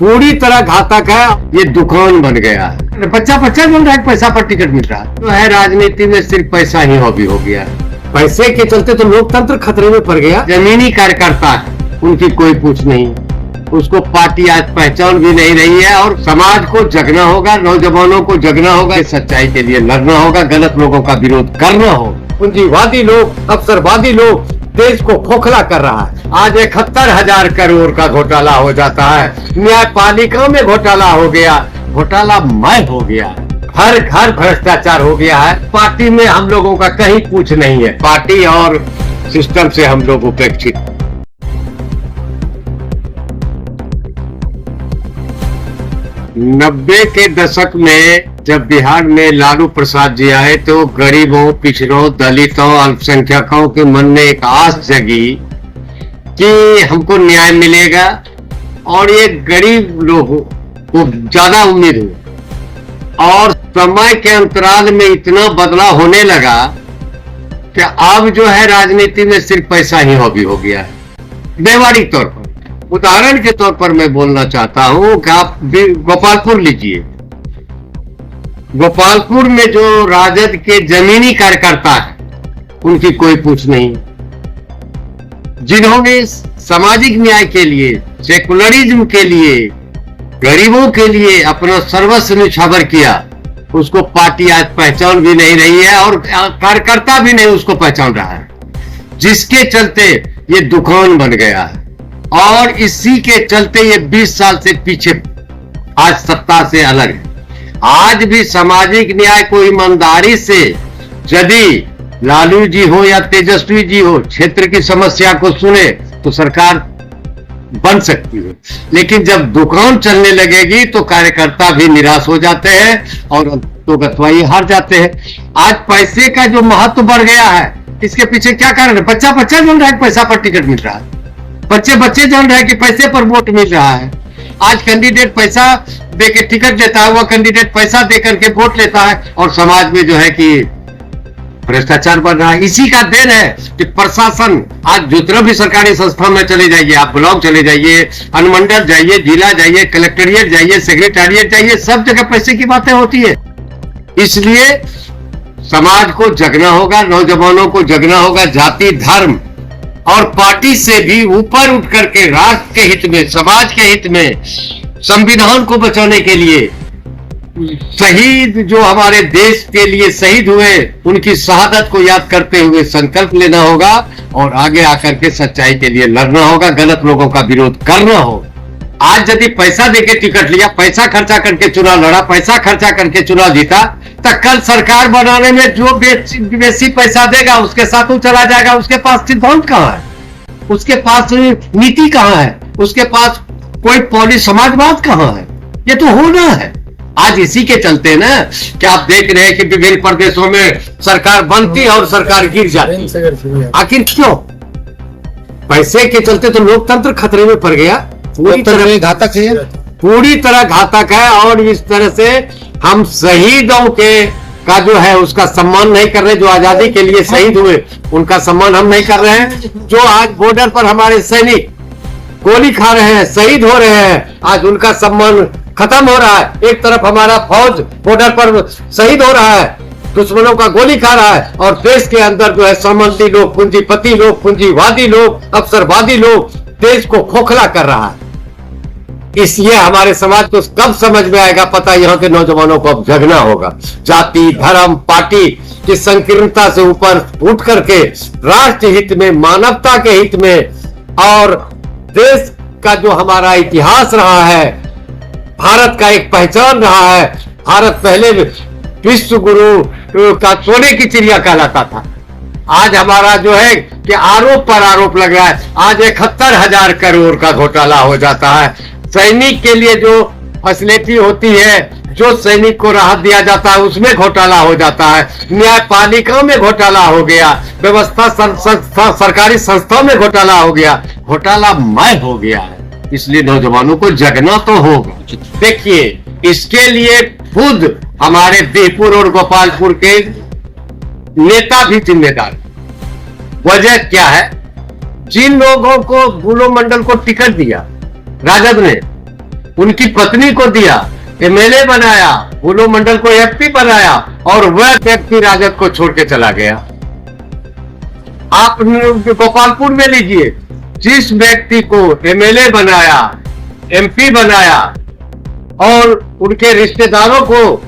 पूरी तरह घातक है। ये दुकान बन गया है, बच्चा बोल रहा है पैसा पर टिकट मिल रहा है। तो है राजनीति में सिर्फ पैसा ही हॉबी हो गया है। पैसे के चलते तो लोकतंत्र खतरे में पड़ गया। जमीनी कार्यकर्ता उनकी कोई पूछ नहीं, उसको पार्टी आज पहचान भी नहीं रही है। और समाज को जगना होगा, नौजवानों को जगना होगा, सच्चाई के लिए लड़ना होगा, गलत लोगों का विरोध करना होगा। पूंजीवादी लोग, अवसरवादी लोग देश को खोखला कर रहा है। आज 71,000 करोड़ का घोटाला हो जाता है, न्यायपालिका में घोटाला हो गया, घोटालामय हो गया है, हर घर भ्रष्टाचार हो गया है। पार्टी में हम लोगों का कहीं कुछ नहीं है, पार्टी और सिस्टम से हम लोग उपेक्षित। 90 के दशक में जब बिहार में लालू प्रसाद जी आए तो गरीबों, पिछड़ों, दलितों, अल्पसंख्यकों के मन में एक आस जगी कि हमको न्याय मिलेगा। और ये गरीब लोगों को ज्यादा उम्मीद हुई और समय के अंतराल में इतना बदलाव होने लगा कि अब जो है राजनीति में सिर्फ पैसा ही हॉबी हो गया है। व्यवहारिक तौर पर, उदाहरण के तौर पर मैं बोलना चाहता हूं कि आप गोपालपुर लीजिए। गोपालपुर में जो राजद के जमीनी कार्यकर्ता हैं, उनकी कोई पूछ नहीं। जिन्होंने सामाजिक न्याय के लिए, सेकुलरिज्म के लिए, गरीबों के लिए अपना सर्वस्व निछावर किया, उसको पार्टी आज पहचान भी नहीं रही है और कार्यकर्ता भी नहीं उसको पहचान रहा है, जिसके चलते ये दुकान बन गया है। और इसी के चलते ये 20 साल से पीछे आज सत्ता से अलग है। आज भी सामाजिक न्याय को ईमानदारी से यदि लालू जी हो या तेजस्वी जी हो क्षेत्र की समस्या को सुने तो सरकार बन सकती है। लेकिन जब दुकान चलने लगेगी तो कार्यकर्ता भी निराश हो जाते हैं और तो गतवाई हार जाते हैं। आज पैसे का जो महत्व बढ़ गया है, इसके पीछे क्या कारण है? बच्चा जान रहा है पैसा पर टिकट मिल रहा है, बच्चे जान रहे हैं कि पैसे पर वोट मिल रहा है। आज कैंडिडेट पैसा देके टिकट लेता है, वह कैंडिडेट पैसा देकर के वोट लेता है और समाज में जो है कि भ्रष्टाचार बढ़ रहा है। इसी का देन है कि प्रशासन आज जितना भी सरकारी संस्था में चले जाइए, आप ब्लॉक चले जाइए, अनुमंडल जाइए, जिला जाइए, कलेक्ट्रेट जाइए, सेक्रेटेरिएट जाइए, सब जगह पैसे की बातें होती है। इसलिए समाज को जगना होगा, नौजवानों को जगना होगा, जाति, धर्म और पार्टी से भी ऊपर उठ करके राष्ट्र के हित में, समाज के हित में, संविधान को बचाने के लिए, शहीद जो हमारे देश के लिए शहीद हुए, उनकी शहादत को याद करते हुए संकल्प लेना होगा और आगे आकर के सच्चाई के लिए लड़ना होगा, गलत लोगों का विरोध करना होगा। आज यदि पैसा देके टिकट लिया, पैसा खर्चा करके चुनाव लड़ा, पैसा खर्चा करके चुनाव जीता, तो कल सरकार बनाने में जो बेसी पैसा देगा उसके साथ वो चला जाएगा। उसके पास सिद्धांत कहां है, उसके पास नीति कहां है, उसके पास कोई पॉलिसी समाजवाद कहां है? ये तो होना है। आज इसी के चलते ना कि आप देख रहे हैं कि विभिन्न प्रदेशों में सरकार बनती है और सरकार गिर जाती। आखिर क्यों? पैसे के चलते तो लोकतंत्र खतरे में पड़ गया। पूरी तरह घातक है, पूरी तरह घातक है। और इस तरह से हम शहीदों के का जो है उसका सम्मान नहीं कर रहे, जो आजादी के लिए शहीद हुए उनका सम्मान हम नहीं कर रहे हैं। जो आज बॉर्डर पर हमारे सैनिक गोली खा रहे हैं, शहीद हो रहे हैं, आज उनका सम्मान खत्म हो रहा है। एक तरफ हमारा फौज बॉर्डर पर शहीद हो रहा है, दुश्मनों का गोली खा रहा है, और देश के अंदर जो है सामंती लोग, पूंजीपति लोग, पूंजीवादी लोग, अवसरवादी लोग देश को खोखला कर रहा है। इसलिए हमारे समाज को कब समझ में आएगा पता, यहाँ के नौजवानों को अब जगना होगा। जाति, धर्म, पार्टी की संकीर्णता से ऊपर उठ करके राष्ट्र हित में, मानवता के हित में और देश का जो हमारा इतिहास रहा है, भारत का एक पहचान रहा है। भारत पहले विश्व गुरु का सोने की चिड़िया कहलाता था। आज हमारा जो है कि आरोप पर आरोप लग रहा है। आज 71,000 करोड़ का घोटाला हो जाता है। सैनिक के लिए जो फैसिलिटी होती है, जो सैनिक को राहत दिया जाता है, उसमें घोटाला हो जाता है। न्यायपालिका में घोटाला हो गया, व्यवस्था सरकारी संस्थाओं में घोटाला हो गया, घोटालामय हो गया है। इसलिए नौजवानों को जगना तो होगा। देखिए, इसके लिए खुद हमारे बिहपुर और गोपालपुर के नेता भी जिम्मेदार। वजह क्या है? जिन लोगों को बुलो मंडल को टिकट दिया राजद ने, उनकी पत्नी को दिया, एमएलए बनाया, बुलो मंडल को एमपी बनाया, और वह व्यक्ति राजद को छोड़ के चला गया। आप गोपालपुर में लीजिए, जिस व्यक्ति को एमएलए बनाया, एमपी बनाया और उनके रिश्तेदारों को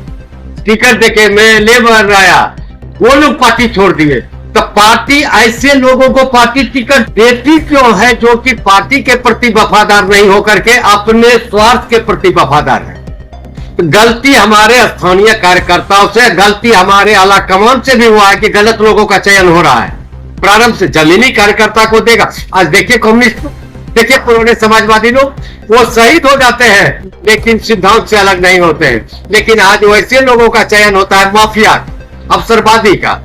टिकट देके एमएलए बनाया, वो लोग पार्टी छोड़ दिए। तो पार्टी ऐसे लोगों को पार्टी टिकट देती क्यों है जो कि पार्टी के प्रति वफादार नहीं होकर के अपने स्वार्थ के प्रति वफादार है? गलती हमारे स्थानीय कार्यकर्ताओं से, गलती हमारे आला कमान से भी हुआ है कि गलत लोगों का चयन हो रहा है। प्रारंभ से जमीनी कार्यकर्ता को देगा। आज देखिए कम्युनिस्ट, देखिए पुराने समाजवादी लोग, वो शहीद हो जाते हैं लेकिन सिद्धांत से अलग नहीं होते हैं। लेकिन आज वैसे लोगों का चयन होता है माफिया, अवसरवादी का,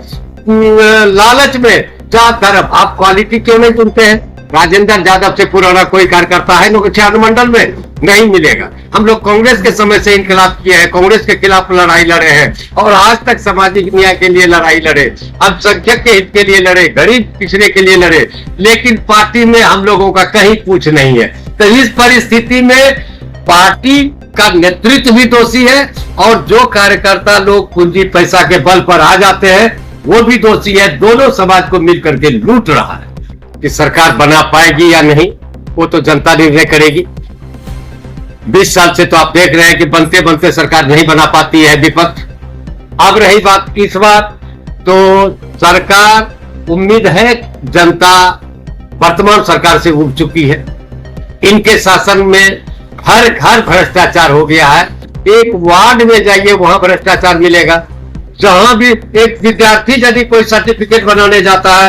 लालच में, जात धर्म। आप क्वालिटी क्यों नहीं चुनते हैं? राजेंद्र यादव से पुराना कोई कार्यकर्ता है लोग मंडल में नहीं मिलेगा। हम लोग कांग्रेस के समय से इनकलाब किया है, कांग्रेस के खिलाफ लड़ाई लड़े हैं और आज तक सामाजिक न्याय के लिए लड़ाई लड़े, अल्पसंख्यक के हित के लिए लड़े, गरीब पिछड़े के लिए लड़े, लेकिन पार्टी में हम लोगों का कहीं पूछ नहीं है। तो इस परिस्थिति में पार्टी का नेतृत्व भी दोषी है और जो कार्यकर्ता लोग पूंजी पैसा के बल पर आ जाते हैं वो भी दोषी है। दोनों समाज को मिलकर के लूट रहा है। कि सरकार बना पाएगी या नहीं वो तो जनता निर्णय करेगी। 20 साल से तो आप देख रहे हैं कि बनते बनते सरकार नहीं बना पाती है विपक्ष। अब रही बात इस बार, तो सरकार, उम्मीद है जनता वर्तमान सरकार से उब चुकी है। इनके शासन में हर घर भ्रष्टाचार हो गया है। एक वार्ड में जाइए वहां भ्रष्टाचार मिलेगा। जहां भी एक विद्यार्थी यदि कोई सर्टिफिकेट बनाने जाता है,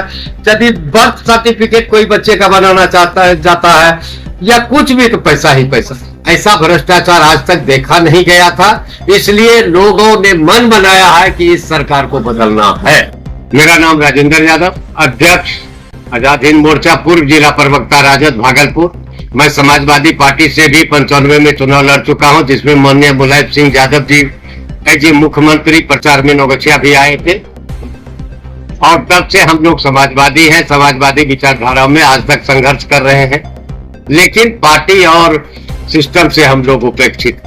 यदि बर्थ सर्टिफिकेट कोई बच्चे का बनाना जाता है या कुछ भी, तो पैसा ही पैसा। ऐसा भ्रष्टाचार आज तक देखा नहीं गया था। इसलिए लोगों ने मन बनाया है कि इस सरकार को बदलना है। मेरा नाम राजेंद्र यादव, अध्यक्ष आजाद हिंद मोर्चा, पूर्व जिला प्रवक्ता राजद भागलपुर। मैं समाजवादी पार्टी से भी 95 में चुनाव लड़ चुका हूं, जिसमें माननीय मुलायम सिंह यादव जी मुख्यमंत्री प्रचार में नौगछिया भी आए थे। और तब से हम लोग समाजवादी हैं, समाजवादी विचारधाराओं में आज तक संघर्ष कर रहे हैं। लेकिन पार्टी और सिस्टम से हम लोग उपेक्षित